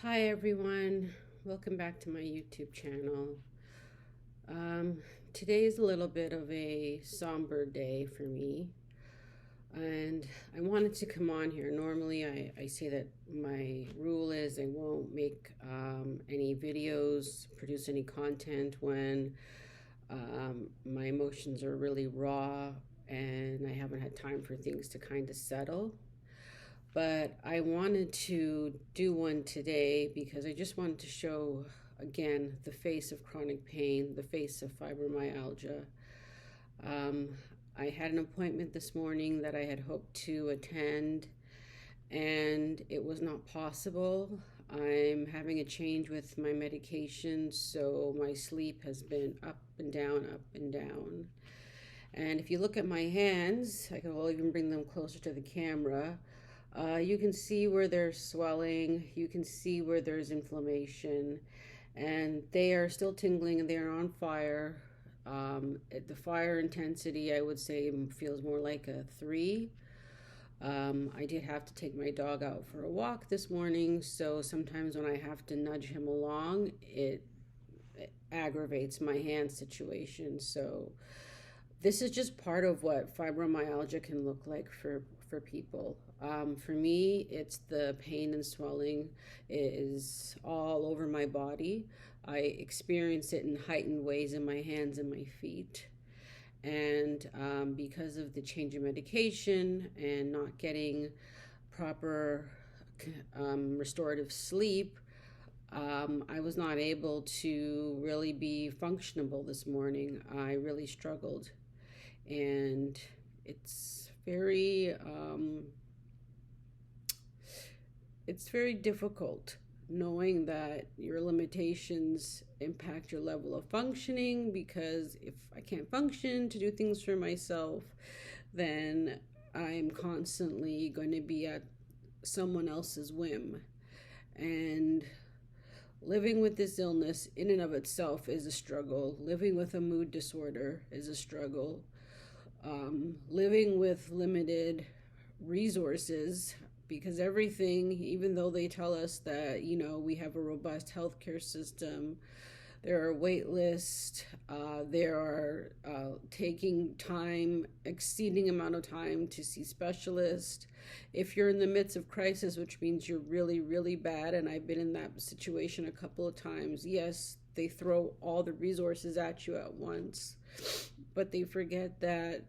Hi everyone, welcome back to my YouTube channel. Today is a little bit of a somber day for me, and I wanted to come on here. Normally I say that my rule is I won't make any videos, produce any content when my emotions are really raw and I haven't had time for things to kind of settle. But I wanted to do one today because I just wanted to show again the face of chronic pain, the face of fibromyalgia. Um, I had an appointment this morning that I had hoped to attend, and it was not possible. I'm having a change with my medication, so my sleep has been up and down, up and down. And if you look at my hands, will even bring them closer to the camera. You can see where there's swelling, you can see where there's inflammation, and they are still tingling and they are on fire. The fire intensity, I would say, feels more like a 3. I did have to take my dog out for a walk this morning, so sometimes when I have to nudge him along, it aggravates my hand situation. So this is just part of what fibromyalgia can look like for people. For me, it's the pain and swelling is all over my body. I experience it in heightened ways in my hands and my feet. And because of the change in medication and not getting proper restorative sleep, I was not able to really be functionable this morning. I really struggled. And it's very difficult knowing that your limitations impact your level of functioning, because if I can't function to do things for myself, then I'm constantly going to be at someone else's whim. And living with this illness in and of itself is a struggle. Living with a mood disorder is a struggle. Living with limited resources, because everything, even though they tell us that, we have a robust healthcare system, there are wait lists, there are taking time, exceeding amount of time to see specialists. If you're in the midst of crisis, which means you're really, really bad, and I've been in that situation a couple of times, yes, they throw all the resources at you at once, but they forget that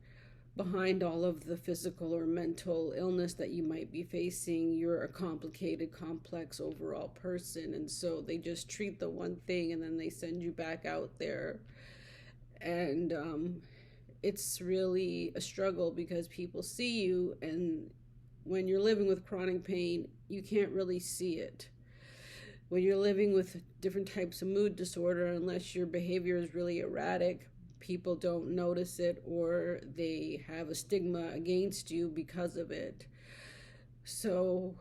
behind all of the physical or mental illness that you might be facing, you're a complicated, complex overall person. And so they just treat the one thing and then they send you back out there. And it's really a struggle because people see you, and when you're living with chronic pain, you can't really see it. When you're living with different types of mood disorder, unless your behavior is really erratic, people don't notice it, or they have a stigma against you because of it. So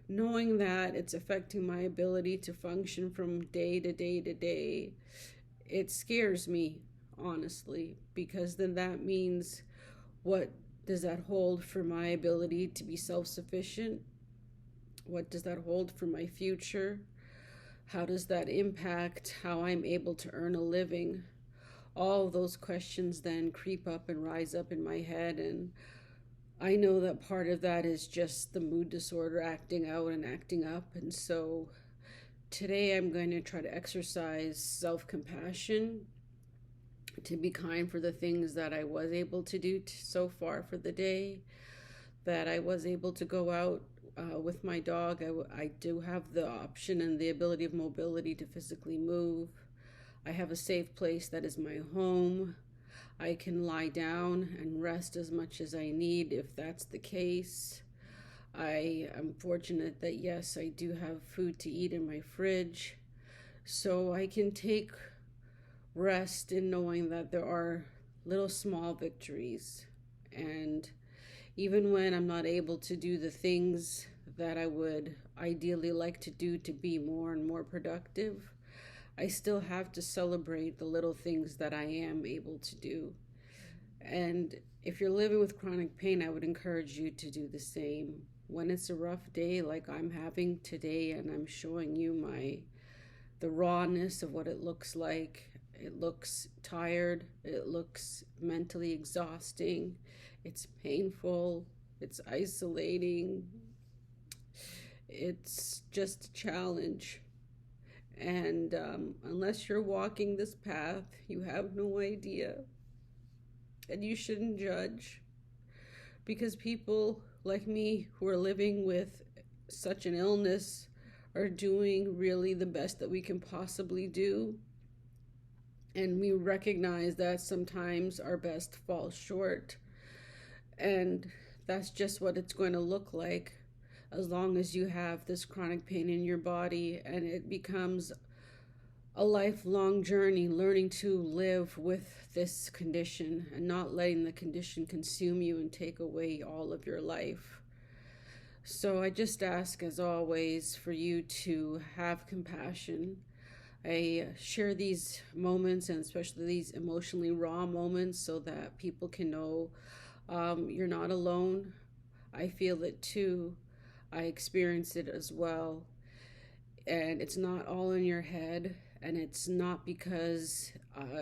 knowing that it's affecting my ability to function from day to day to day, it scares me, honestly, because then that means, what does that hold for my ability to be self-sufficient? What does that hold for my future? How does that impact how I'm able to earn a living? All of those questions then creep up and rise up in my head, and I know that part of that is just the mood disorder acting out and acting up. And so today I'm going to try to exercise self-compassion, to be kind for the things that I was able to do so far for the day, that I was able to go out with my dog. I do have the option and the ability of mobility to physically move. I have a safe place that is my home. I can lie down and rest as much as I need if that's the case. I am fortunate that, yes, I do have food to eat in my fridge. So I can take rest in knowing that there are little small victories. And even when I'm not able to do the things that I would ideally like to do to be more and more productive, I still have to celebrate the little things that I am able to do. And if you're living with chronic pain, I would encourage you to do the same. when it's a rough day like I'm having today, and I'm showing you the rawness of what it looks like. It looks tired, it looks mentally exhausting, it's painful, it's isolating, it's just a challenge. And unless you're walking this path, you have no idea. And you shouldn't judge, because people like me who are living with such an illness are doing really the best that we can possibly do. And we recognize that sometimes our best falls short. And that's just what it's going to look like as long as you have this chronic pain in your body, and it becomes a lifelong journey learning to live with this condition and not letting the condition consume you and take away all of your life. So I just ask, as always, for you to have compassion. I share these moments, and especially these emotionally raw moments, so that people can know you're not alone. I feel it too. I experience it as well. And it's not all in your head, and it's not because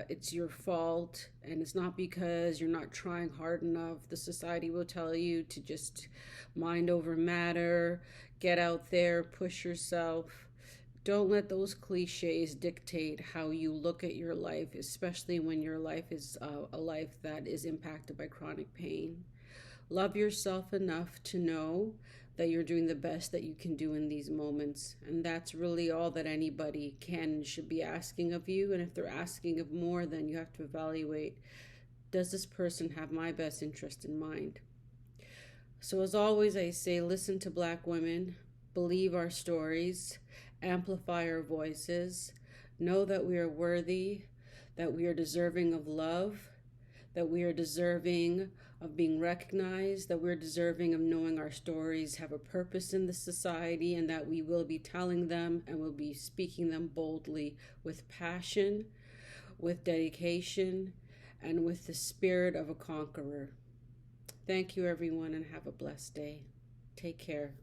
it's your fault, and it's not because you're not trying hard enough. The society will tell you to just mind over matter, get out there, push yourself. Don't let those cliches dictate how you look at your life, especially when your life is a life that is impacted by chronic pain. Love yourself enough to know that you're doing the best that you can do in these moments. And that's really all that anybody can and should be asking of you. And if they're asking of more, then you have to evaluate, does this person have my best interest in mind? So as always, I say, listen to Black women, believe our stories, amplify our voices, know that we are worthy, that we are deserving of love, that we are deserving of being recognized, that we're deserving of knowing our stories have a purpose in the society, and that we will be telling them and will be speaking them boldly with passion, with dedication, and with the spirit of a conqueror. Thank you, everyone, and have a blessed day. Take care.